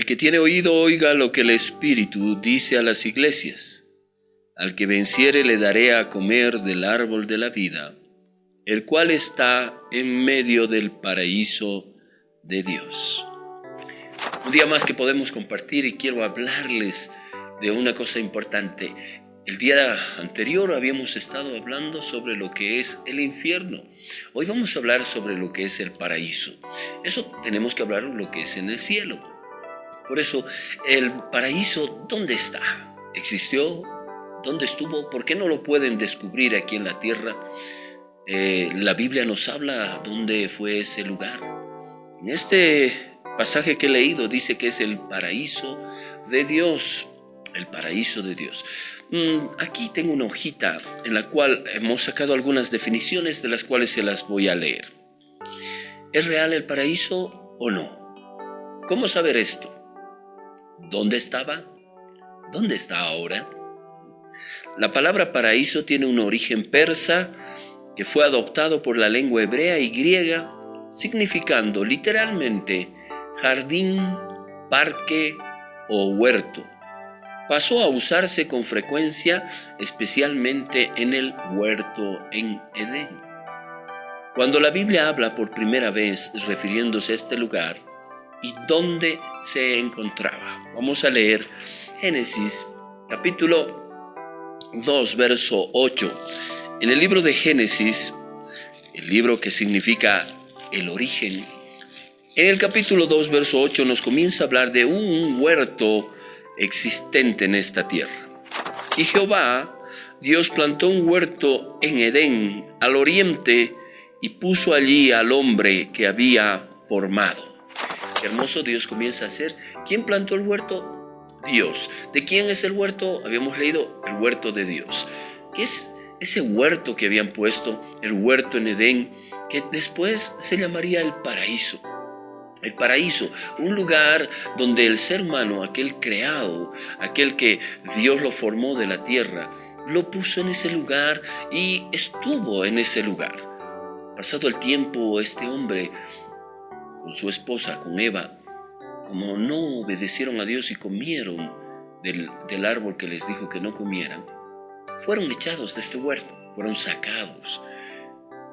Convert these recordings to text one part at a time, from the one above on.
que tiene oído oiga lo que el Espíritu dice a las iglesias. Al que venciere le daré a comer del árbol de la vida, el cual está en medio del paraíso de Dios. Un día más que podemos compartir y quiero hablarles de una cosa importante. El día anterior habíamos estado hablando sobre lo que es el infierno. Hoy vamos a hablar sobre lo que es el paraíso. Eso tenemos que hablar lo que es en el cielo. Por eso, el paraíso, ¿dónde está? ¿Existió? ¿Dónde estuvo? ¿Por qué no lo pueden descubrir aquí en la tierra? La Biblia nos habla dónde fue ese lugar. En este pasaje que he leído dice que es el paraíso de Dios. El paraíso de Dios. Aquí tengo una hojita en la cual hemos sacado algunas definiciones de las cuales se las voy a leer. ¿Es real el paraíso o no? ¿Cómo saber esto? ¿Dónde estaba? ¿Dónde está ahora? La palabra paraíso tiene un origen persa que fue adoptado por la lengua hebrea y griega, significando literalmente jardín, parque o huerto. Pasó a usarse con frecuencia, especialmente en el huerto en Edén. Cuando la Biblia habla por primera vez refiriéndose a este lugar y dónde se encontraba. Vamos a leer Génesis capítulo 2, verso 8. En el libro de Génesis, el libro que significa el origen, en el capítulo 2, verso 8 nos comienza a hablar de un huerto existente en esta tierra. Y Jehová, Dios, plantó un huerto en Edén, al oriente, y puso allí al hombre que había formado. Qué hermoso Dios comienza a hacer. ¿Quién plantó el huerto? Dios. ¿De quién es el huerto? Habíamos leído el huerto de Dios. ¿Qué es ese huerto que habían puesto? El huerto en Edén, que después se llamaría el paraíso. El paraíso, un lugar donde el ser humano, aquel creado, aquel que Dios lo formó de la tierra, lo puso en ese lugar y estuvo en ese lugar. Pasado el tiempo, este hombre con su esposa, con Eva, como no obedecieron a Dios y comieron del árbol que les dijo que no comieran, fueron echados de este huerto, fueron sacados.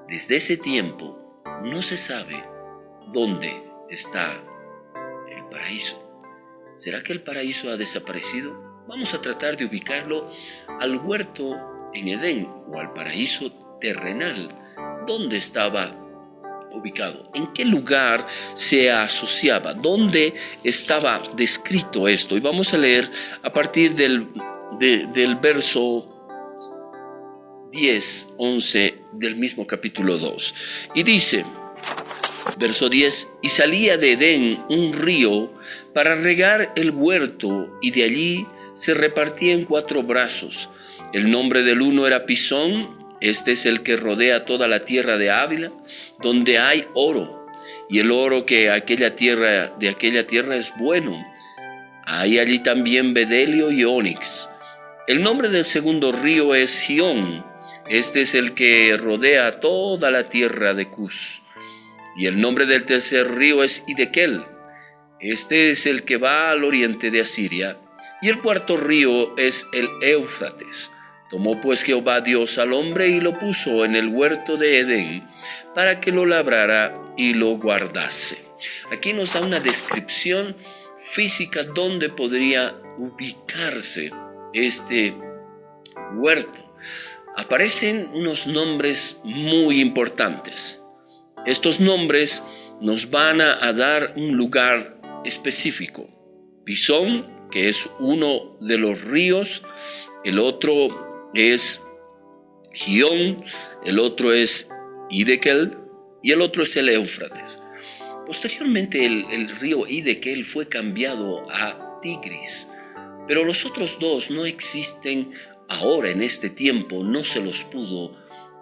Desde ese tiempo no se sabe dónde está el paraíso. ¿Será que el paraíso ha desaparecido? Vamos a tratar de ubicarlo al huerto en Edén o al paraíso terrenal. ¿Dónde estaba ubicado? ¿En qué lugar se asociaba? ¿Dónde estaba descrito esto? Y vamos a leer a partir del verso 10, 11 del mismo capítulo 2. Y dice, verso 10, y salía de Edén un río para regar el huerto, y de allí se repartía en 4 brazos. El nombre del uno era Pisón, este es el que rodea toda la tierra de Ávila, donde hay oro, y el oro de aquella tierra es bueno. Hay allí también bedelio y ónix. El nombre del segundo río es Sión, este es el que rodea toda la tierra de Cus. Y el nombre del tercer río es Hidekel, este es el que va al oriente de Asiria. Y el cuarto río es el Éufrates. Tomó pues Jehová Dios al hombre y lo puso en el huerto de Edén para que lo labrara y lo guardase. Aquí nos da una descripción física donde podría ubicarse este huerto. Aparecen unos nombres muy importantes. Estos nombres nos van a dar un lugar específico. Pisón, que es uno de los ríos, el otro es Gión, el otro es Hidekel y el otro es el Éufrates. Posteriormente el río Hidekel fue cambiado a Tigris, pero los otros dos no existen ahora en este tiempo, no se los pudo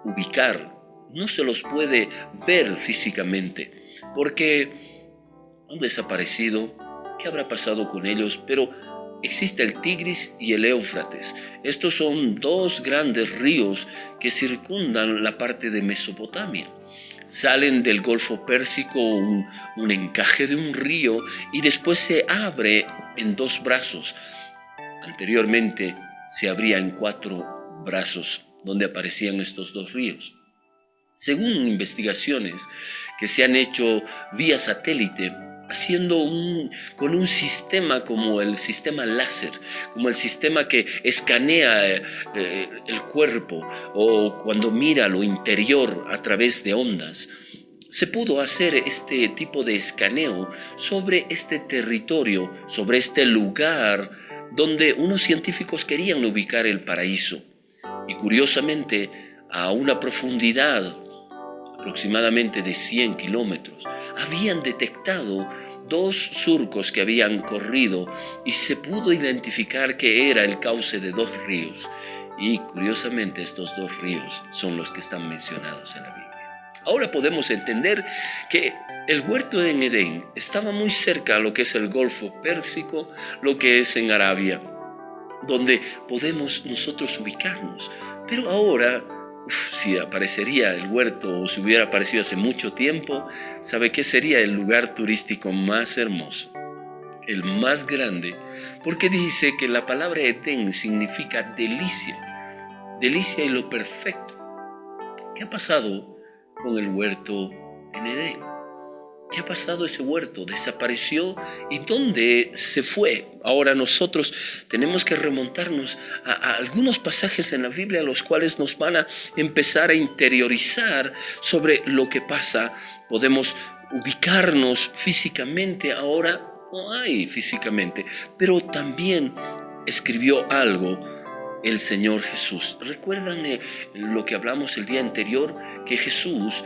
ubicar, no se los puede ver físicamente, porque han desaparecido. ¿Qué habrá pasado con ellos? Pero existe el Tigris y el Éufrates. Estos son 2 grandes ríos que circundan la parte de Mesopotamia. salen del Golfo Pérsico un encaje de un río y después se abre en 2 brazos. Anteriormente se abría en 4 brazos donde aparecían estos 2 ríos. Según investigaciones que se han hecho vía satélite, con un sistema como el sistema láser, como el sistema que escanea el cuerpo o cuando mira lo interior a través de ondas, se pudo hacer este tipo de escaneo sobre este territorio, sobre este lugar donde unos científicos querían ubicar el paraíso. Y curiosamente, a una profundidad aproximadamente de 100 kilómetros, habían detectado 2 surcos que habían corrido y se pudo identificar que era el cauce de 2 ríos. Y curiosamente estos 2 ríos son los que están mencionados en la Biblia. Ahora podemos entender que el huerto en Edén estaba muy cerca a lo que es el Golfo Pérsico, lo que es en Arabia, donde podemos nosotros ubicarnos. Pero ahora, si aparecería el huerto o si hubiera aparecido hace mucho tiempo, ¿sabe qué sería el lugar turístico más hermoso? El más grande, porque dice que la palabra Edén significa delicia y lo perfecto. ¿Qué ha pasado con el huerto en Edén? ¿Qué ha pasado ese huerto? ¿Desapareció? ¿Y dónde se fue? Ahora nosotros tenemos que remontarnos a algunos pasajes en la Biblia, los cuales nos van a empezar a interiorizar sobre lo que pasa. Podemos ubicarnos físicamente, ahora no hay físicamente, pero también escribió algo el Señor Jesús. ¿Recuerdan lo que hablamos el día anterior? Que Jesús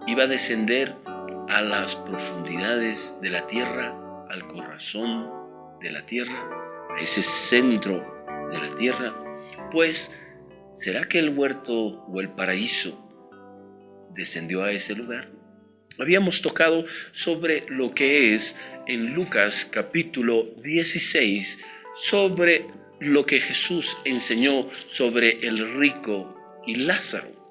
iba a descender a las profundidades de la tierra, al corazón de la tierra, a ese centro de la tierra. Pues, ¿será que el huerto o el paraíso descendió a ese lugar? Habíamos tocado sobre lo que es en Lucas capítulo 16, sobre lo que Jesús enseñó sobre el rico y Lázaro.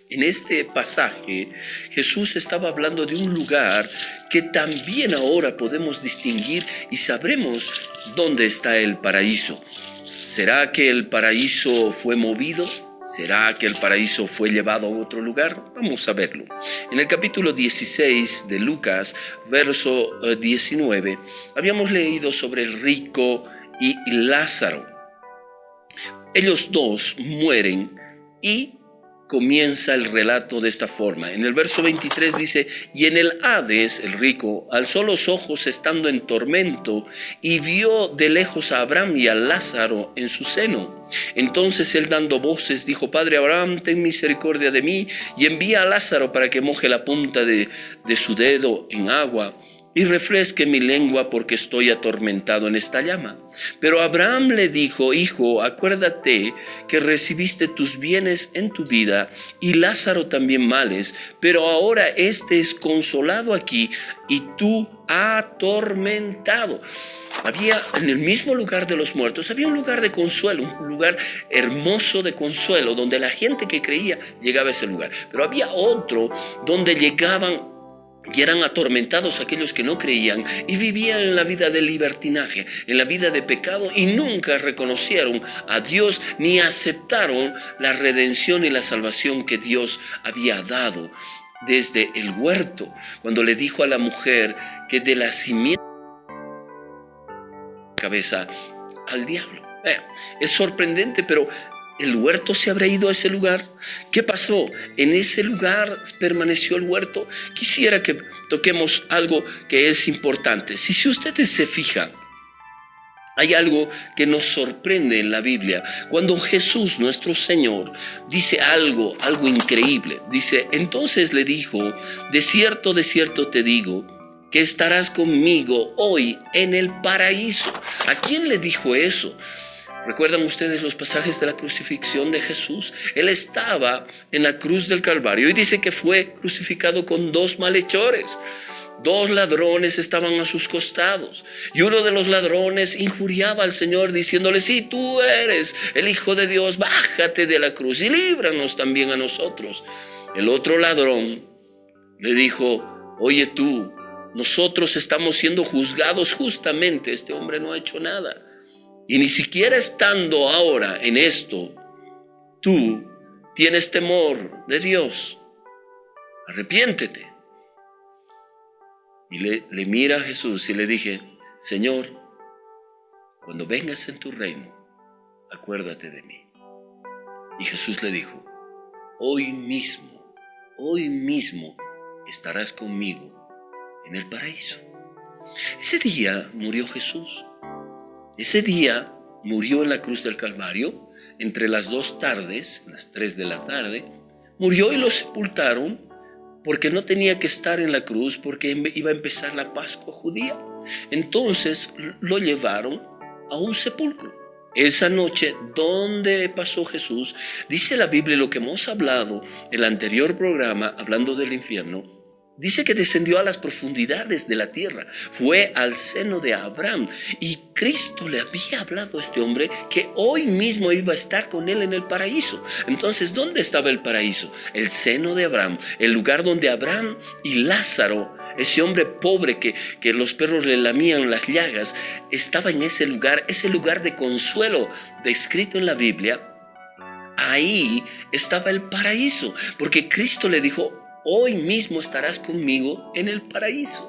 En este pasaje, Jesús estaba hablando de un lugar que también ahora podemos distinguir y sabremos dónde está el paraíso. ¿Será que el paraíso fue movido? ¿Será que el paraíso fue llevado a otro lugar? Vamos a verlo. En el capítulo 16 de Lucas, verso 19, habíamos leído sobre el rico y Lázaro. Ellos 2 mueren y comienza el relato de esta forma. En el verso 23 dice: y en el Hades, el rico, alzó los ojos estando en tormento y vio de lejos a Abraham y a Lázaro en su seno. Entonces él, dando voces, dijo: Padre Abraham, ten misericordia de mí y envía a Lázaro para que moje la punta de su dedo en agua y refresque mi lengua, porque estoy atormentado en esta llama. Pero Abraham le dijo: Hijo, acuérdate que recibiste tus bienes en tu vida y Lázaro también males, pero ahora este es consolado aquí y tú atormentado. Había en el mismo lugar de los muertos, había un lugar de consuelo, un lugar hermoso de consuelo, donde la gente que creía llegaba a ese lugar. Pero había otro donde llegaban y eran atormentados aquellos que no creían y vivían en la vida de libertinaje, en la vida de pecado, y nunca reconocieron a Dios ni aceptaron la redención y la salvación que Dios había dado desde el huerto, cuando le dijo a la mujer que de la simiente cabeza al diablo. Es sorprendente, pero ¿el huerto se habrá ido a ese lugar? ¿Qué pasó? ¿En ese lugar permaneció el huerto? Quisiera que toquemos algo que es importante. Si ustedes se fijan, hay algo que nos sorprende en la Biblia. Cuando Jesús, nuestro Señor, dice algo increíble. Dice: entonces le dijo: de cierto te digo, que estarás conmigo hoy en el paraíso. ¿A quién le dijo eso? ¿Recuerdan ustedes los pasajes de la crucifixión de Jesús? Él estaba en la cruz del Calvario y dice que fue crucificado con 2 malhechores. 2 ladrones estaban a sus costados y uno de los ladrones injuriaba al Señor diciéndole: si tú eres el Hijo de Dios, bájate de la cruz y líbranos también a nosotros. El otro ladrón Le dijo: oye tú, nosotros estamos siendo juzgados justamente, este hombre no ha hecho nada. Y ni siquiera estando ahora en esto, tú tienes temor de Dios. Arrepiéntete. Y le mira a Jesús y le dije: Señor, cuando vengas en tu reino, acuérdate de mí. Y Jesús le dijo: hoy mismo estarás conmigo en el paraíso. Ese día murió Jesús. Ese día murió en la cruz del Calvario, entre las 2 tardes, las 3 de la tarde. Murió y lo sepultaron porque no tenía que estar en la cruz, porque iba a empezar la Pascua judía. Entonces lo llevaron a un sepulcro. Esa noche, ¿dónde pasó Jesús? Dice la Biblia, lo que hemos hablado en el anterior programa, hablando del infierno, dice que descendió a las profundidades de la tierra, fue al seno de Abraham, y Cristo le había hablado a este hombre que hoy mismo iba a estar con él en el paraíso. Entonces, ¿dónde estaba el paraíso? El seno de Abraham, el lugar donde Abraham y Lázaro, ese hombre pobre que los perros le lamían las llagas, estaba en ese lugar de consuelo descrito en la Biblia. Ahí estaba el paraíso, porque Cristo le dijo: hoy mismo estarás conmigo en el paraíso.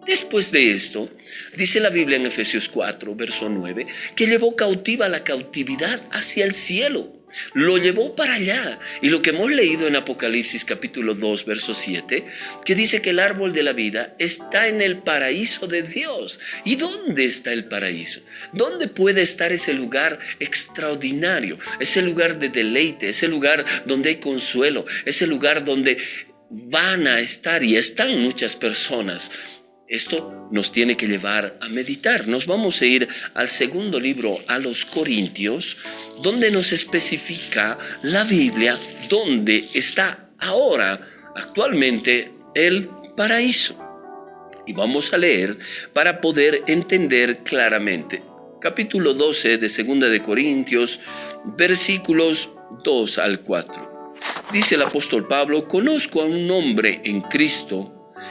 Después de esto, dice la Biblia en Efesios 4, verso 9, que llevó cautiva la cautividad hacia el cielo. Lo llevó para allá. Y lo que hemos leído en Apocalipsis capítulo 2, verso 7, que dice que el árbol de la vida está en el paraíso de Dios. ¿Y dónde está el paraíso? ¿Dónde puede estar ese lugar extraordinario? Ese lugar de deleite, ese lugar donde hay consuelo, ese lugar donde van a estar y están muchas personas. Esto nos tiene que llevar a meditar. Nos vamos a ir al segundo libro a los Corintios, donde nos especifica la Biblia dónde está ahora, actualmente, el paraíso. Y vamos a leer para poder entender claramente. Capítulo 12 de 2 de Corintios, versículos 2 al 4. Dice el apóstol Pablo: conozco a un hombre en Cristo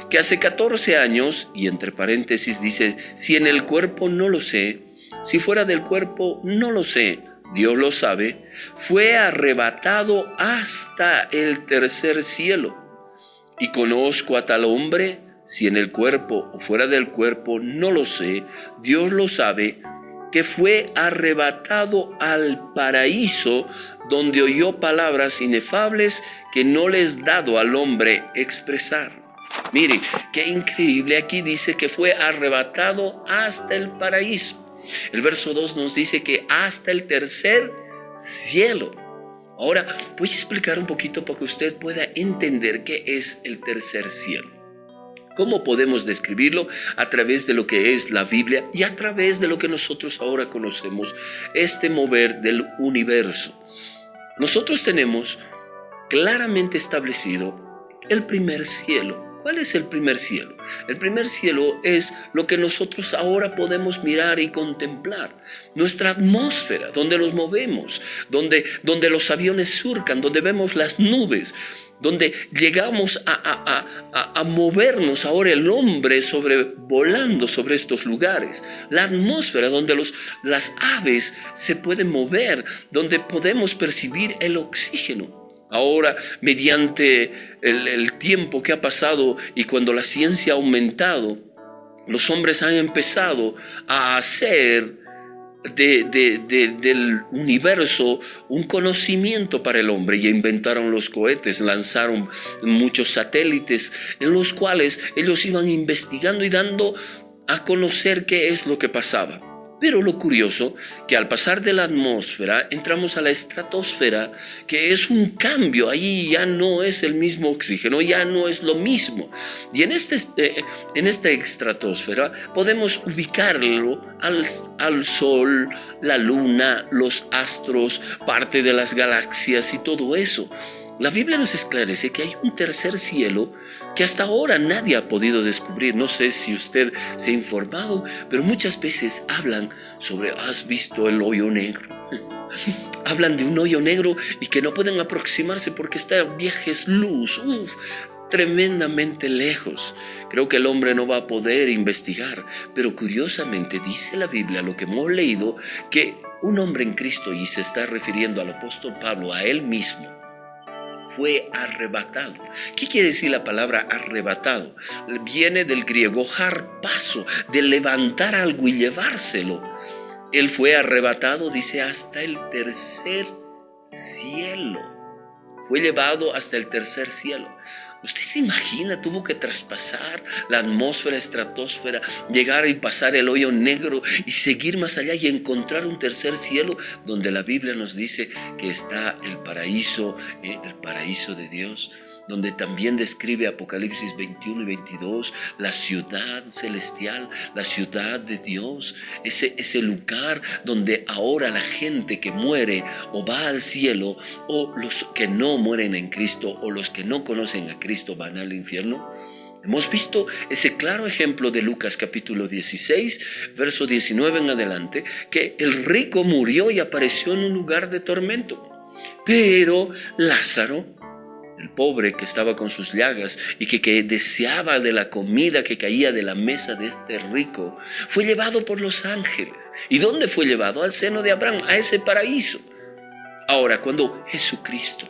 que hace 14 años, y entre paréntesis dice, si en el cuerpo no lo sé, si fuera del cuerpo no lo sé, Dios lo sabe, fue arrebatado hasta el tercer cielo. Y conozco a tal hombre, si en el cuerpo o fuera del cuerpo no lo sé, Dios lo sabe, que fue arrebatado al paraíso, donde oyó palabras inefables que no le es dado al hombre expresar. Mire, qué increíble. Aquí dice que fue arrebatado hasta el paraíso. El verso 2 nos dice que hasta el tercer cielo. Ahora, voy a explicar un poquito para que usted pueda entender qué es el tercer cielo. ¿Cómo podemos describirlo? A través de lo que es la Biblia y a través de lo que nosotros ahora conocemos, este mover del universo. Nosotros tenemos claramente establecido el primer cielo. ¿Cuál es el primer cielo? El primer cielo es lo que nosotros ahora podemos mirar y contemplar. Nuestra atmósfera, donde nos movemos, donde los aviones surcan, donde vemos las nubes, donde llegamos a movernos ahora el hombre volando sobre estos lugares. La atmósfera donde las aves se pueden mover, donde podemos percibir el oxígeno. Ahora, mediante el tiempo que ha pasado y cuando la ciencia ha aumentado, los hombres han empezado a hacer del universo un conocimiento para el hombre. Ya inventaron los cohetes, lanzaron muchos satélites en los cuales ellos iban investigando y dando a conocer qué es lo que pasaba. Pero lo curioso, que al pasar de la atmósfera, entramos a la estratosfera, que es un cambio. Ahí ya no es el mismo oxígeno, ya no es lo mismo. Y en esta estratosfera podemos ubicarlo al Sol, la Luna, los astros, parte de las galaxias y todo eso. La Biblia nos esclarece que hay un tercer cielo que hasta ahora nadie ha podido descubrir. No sé si usted se ha informado, pero muchas veces hablan sobre, ¿has visto el hoyo negro? Hablan de un hoyo negro y que no pueden aproximarse porque esta viaje es luz. tremendamente lejos. Creo que el hombre no va a poder investigar, pero curiosamente dice la Biblia, lo que hemos leído, que un hombre en Cristo, y se está refiriendo al apóstol Pablo, a él mismo, fue arrebatado. ¿Qué quiere decir la palabra arrebatado? Viene del griego harpazo, de levantar algo y llevárselo. Él fue arrebatado, dice, hasta el tercer cielo. Fue llevado hasta el tercer cielo. ¿Usted se imagina? Tuvo que traspasar la atmósfera, estratosfera, llegar y pasar el hoyo negro y seguir más allá y encontrar un tercer cielo donde la Biblia nos dice que está el paraíso de Dios, donde también describe Apocalipsis 21 y 22, la ciudad celestial, la ciudad de Dios, ese lugar donde ahora la gente que muere o va al cielo, o los que no mueren en Cristo, o los que no conocen a Cristo van al infierno. Hemos visto ese claro ejemplo de Lucas capítulo 16, verso 19 en adelante, que el rico murió y apareció en un lugar de tormento. Pero Lázaro, el pobre que estaba con sus llagas y que deseaba de la comida que caía de la mesa de este rico, fue llevado por los ángeles. ¿Y dónde fue llevado? Al seno de Abraham, a ese paraíso. Ahora, cuando Jesucristo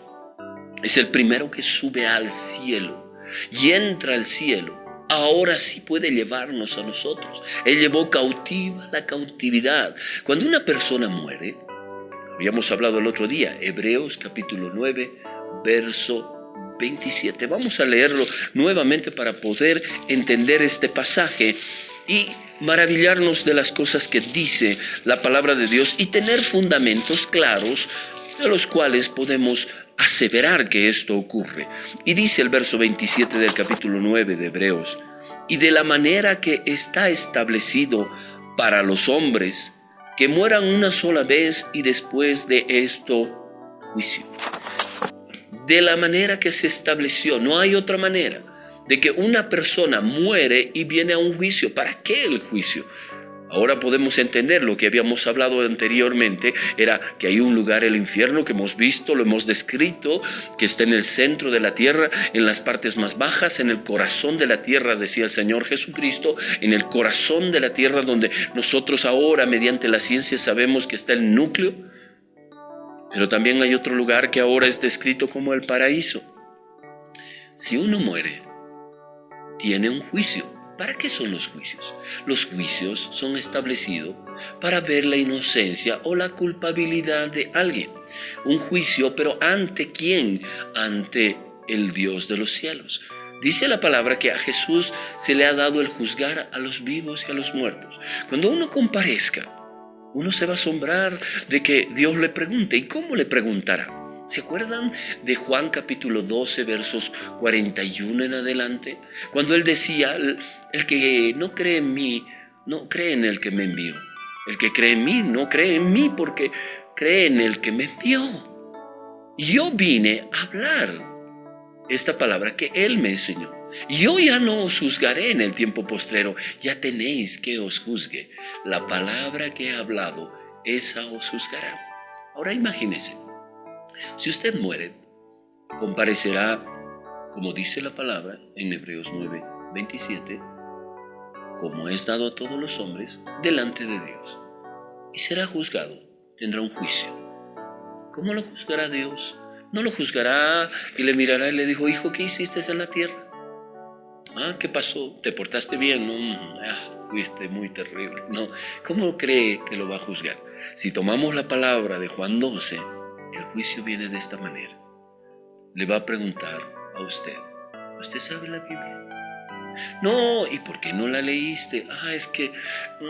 es el primero que sube al cielo y entra al cielo, ahora sí puede llevarnos a nosotros. Él llevó cautiva la cautividad. Cuando una persona muere, habíamos hablado el otro día, Hebreos capítulo 9, verso 27. Vamos a leerlo nuevamente para poder entender este pasaje y maravillarnos de las cosas que dice la palabra de Dios y tener fundamentos claros de los cuales podemos aseverar que esto ocurre. Y dice el verso 27 del capítulo 9 de Hebreos: y de la manera que está establecido para los hombres, que mueran una sola vez y después de esto juicio. De la manera que se estableció, no hay otra manera de que una persona muere y viene a un juicio. ¿Para qué el juicio? Ahora podemos entender lo que habíamos hablado anteriormente, era que hay un lugar, el infierno, que hemos visto, lo hemos descrito, que está en el centro de la tierra, en las partes más bajas, en el corazón de la tierra, decía el Señor Jesucristo, en el corazón de la tierra donde nosotros ahora, mediante la ciencia, sabemos que está el núcleo. Pero también hay otro lugar que ahora es descrito como el paraíso. Si uno muere, tiene un juicio. ¿Para qué son los juicios? Los juicios son establecidos para ver la inocencia o la culpabilidad de alguien. Un juicio, pero ¿ante quién? Ante el Dios de los cielos. Dice la palabra que a Jesús se le ha dado el juzgar a los vivos y a los muertos. Cuando uno comparezca, uno se va a asombrar de que Dios le pregunte. ¿Y cómo le preguntará? ¿Se acuerdan de Juan capítulo 12, versos 41 en adelante? Cuando él decía, el que no cree en mí, no cree en el que me envió. El que cree en mí, no cree en mí porque cree en el que me envió. Yo vine a hablar esta palabra que él me enseñó. Yo ya no os juzgaré en el tiempo postrero, ya tenéis que os juzgue. La palabra que he hablado, esa os juzgará. Ahora imagínese, si usted muere, comparecerá, como dice la palabra en Hebreos 9, 27, como es dado a todos los hombres, delante de Dios. Y será juzgado, tendrá un juicio. ¿Cómo lo juzgará Dios? No lo juzgará y le mirará y le dijo: hijo, ¿qué hiciste en la tierra? ¿Qué pasó? ¿Te portaste bien? No, fuiste muy terrible. No, ¿cómo cree que lo va a juzgar? Si tomamos la palabra de Juan 12, el juicio viene de esta manera. Le va a preguntar a usted: ¿usted sabe la Biblia? No, ¿y por qué no la leíste? Es que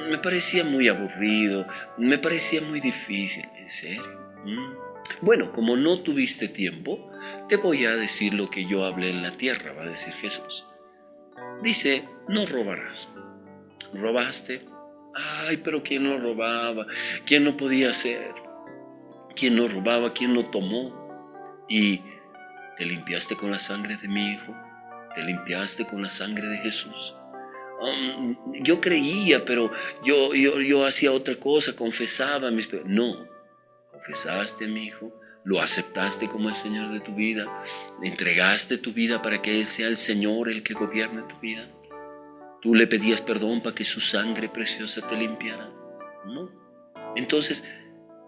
me parecía muy aburrido, me parecía muy difícil. ¿En serio? Bueno, como no tuviste tiempo, te voy a decir lo que yo hablé en la tierra, va a decir Jesús. Dice: no robarás. ¿Robaste? Pero ¿quién no robaba? ¿Quién no podía hacer? ¿Quién no robaba? ¿Quién no tomó? ¿Y te limpiaste con la sangre de mi hijo? ¿Te limpiaste con la sangre de Jesús? Yo creía, pero yo hacía otra cosa, confesaba mis pecados. No, confesaste a mi hijo, lo aceptaste como el Señor de tu vida, le entregaste tu vida para que Él sea el Señor el que gobierne tu vida. Tú le pedías perdón para que su sangre preciosa te limpiara. No. Entonces,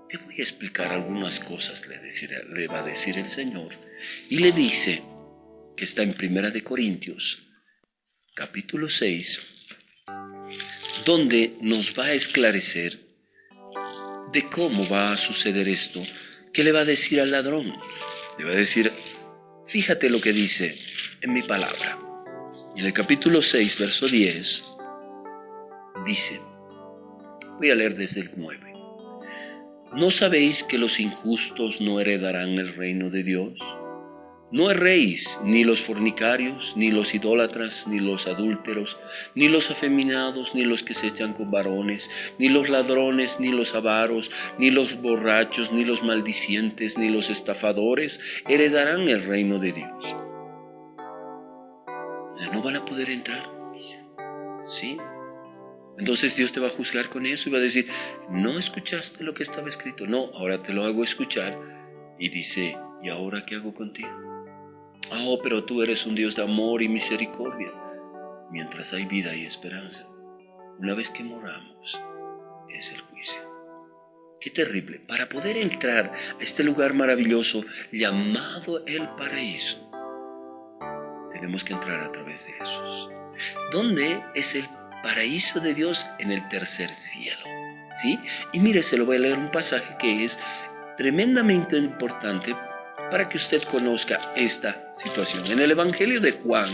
te voy a explicar algunas cosas, le va a decir el Señor. Y le dice, que está en 1 Corintios, capítulo 6, donde nos va a esclarecer de cómo va a suceder esto. ¿Qué le va a decir al ladrón? Le va a decir, fíjate lo que dice en mi palabra. Y en el capítulo 6, verso 10, dice, voy a leer desde el 9. ¿No sabéis que los injustos no heredarán el reino de Dios? No erréis, ni los fornicarios, ni los idólatras, ni los adúlteros, ni los afeminados, ni los que se echan con varones, ni los ladrones, ni los avaros, ni los borrachos, ni los maldicientes, ni los estafadores heredarán el reino de Dios. O sea, no van a poder entrar. ¿Sí? Entonces Dios te va a juzgar con eso y va a decir, no escuchaste lo que estaba escrito. No, ahora te lo hago escuchar. Y dice, ¿y ahora qué hago contigo? Oh, pero tú eres un Dios de amor y misericordia. Mientras hay vida y esperanza, una vez que moramos, es el juicio. Qué terrible. Para poder entrar a este lugar maravilloso llamado el paraíso, tenemos que entrar a través de Jesús. ¿Dónde es el paraíso de Dios? En el tercer cielo. ¿Sí? Y mire, se lo voy a leer un pasaje que es tremendamente importante para que usted conozca esta situación. En el Evangelio de Juan,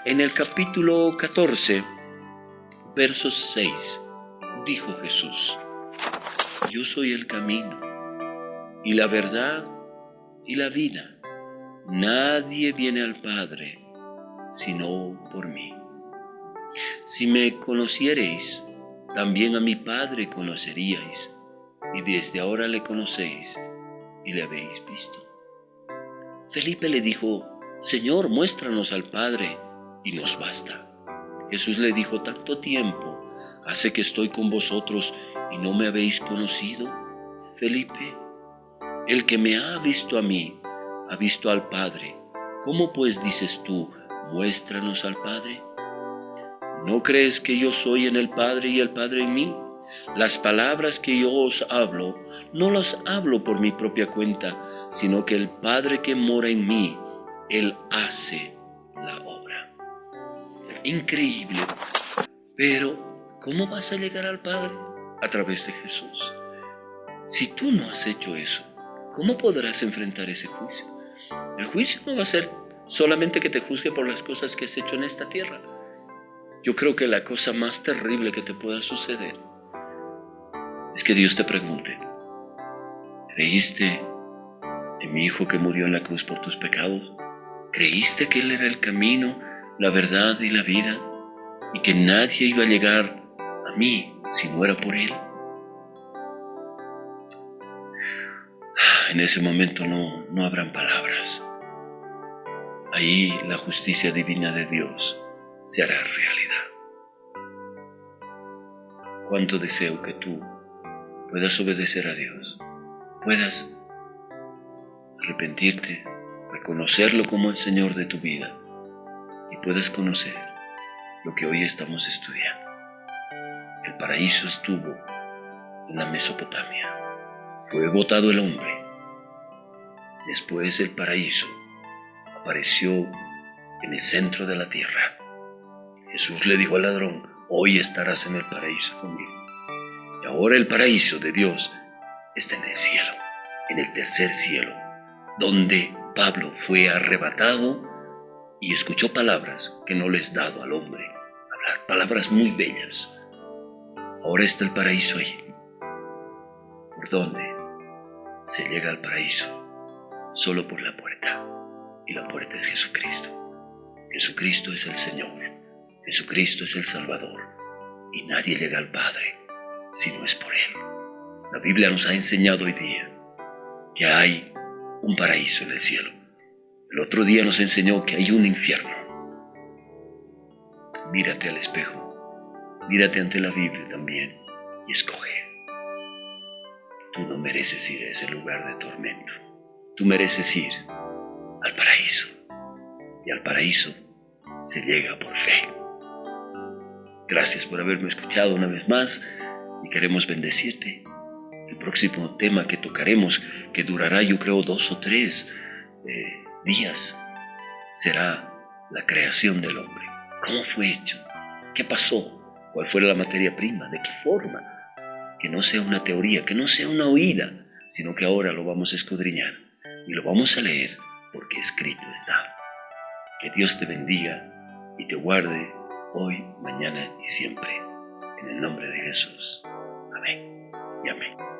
en el capítulo 14, verso 6, dijo Jesús, yo soy el camino y la verdad y la vida. Nadie viene al Padre sino por mí. Si me conociereis, también a mi Padre conoceríais, y desde ahora le conocéis y le habéis visto. Felipe le dijo, Señor, muéstranos al Padre y nos basta. Jesús le dijo, tanto tiempo hace que estoy con vosotros y no me habéis conocido. Felipe, el que me ha visto a mí, ha visto al Padre. ¿Cómo pues dices tú, muéstranos al Padre? ¿No crees que yo soy en el Padre y el Padre en mí? Las palabras que yo os hablo, no las hablo por mi propia cuenta, sino que el Padre que mora en mí, Él hace la obra. Increíble. Pero, ¿cómo vas a llegar al Padre? A través de Jesús. Si tú no has hecho eso, ¿cómo podrás enfrentar ese juicio? El juicio no va a ser solamente que te juzgue por las cosas que has hecho en esta tierra. Yo creo que la cosa más terrible que te pueda suceder es que Dios te pregunte, ¿creíste en mi Hijo que murió en la cruz por tus pecados? ¿Creíste que Él era el camino, la verdad y la vida? Y que nadie iba a llegar a mí si no era por Él. En ese momento no habrán palabras. Ahí la justicia divina de Dios se hará realidad. Cuánto deseo que tú puedas obedecer a Dios, puedas arrepentirte, reconocerlo como el Señor de tu vida y puedas conocer lo que hoy estamos estudiando. El paraíso estuvo en la Mesopotamia. Fue botado el hombre. Después el paraíso apareció en el centro de la tierra. Jesús le dijo al ladrón, hoy estarás en el paraíso conmigo. Y ahora el paraíso de Dios está en el cielo, en el tercer cielo, donde Pablo fue arrebatado y escuchó palabras que no les dado al hombre hablar, palabras muy bellas. Ahora está el paraíso allí. ¿Por dónde se llega al paraíso? Solo por la puerta, y la puerta es Jesucristo. Jesucristo es el Señor, Jesucristo es el Salvador, y nadie llega al Padre si no es por Él. La Biblia nos ha enseñado hoy día que hay un paraíso en el cielo. El otro día nos enseñó que hay un infierno. Mírate al espejo, mírate ante la Biblia también y escoge. Tú no mereces ir a ese lugar de tormento. Tú mereces ir al paraíso, y al paraíso se llega por fe. Gracias por haberme escuchado una vez más y queremos bendecirte. El próximo tema que tocaremos, que durará yo creo 2 o 3 días, será la creación del hombre. ¿Cómo fue hecho? ¿Qué pasó? ¿Cuál fue la materia prima? ¿De qué forma? Que no sea una teoría, que no sea una oída, sino que ahora lo vamos a escudriñar y lo vamos a leer porque escrito está. Que Dios te bendiga y te guarde hoy, mañana y siempre. En el nombre de Jesús. Amén y amén.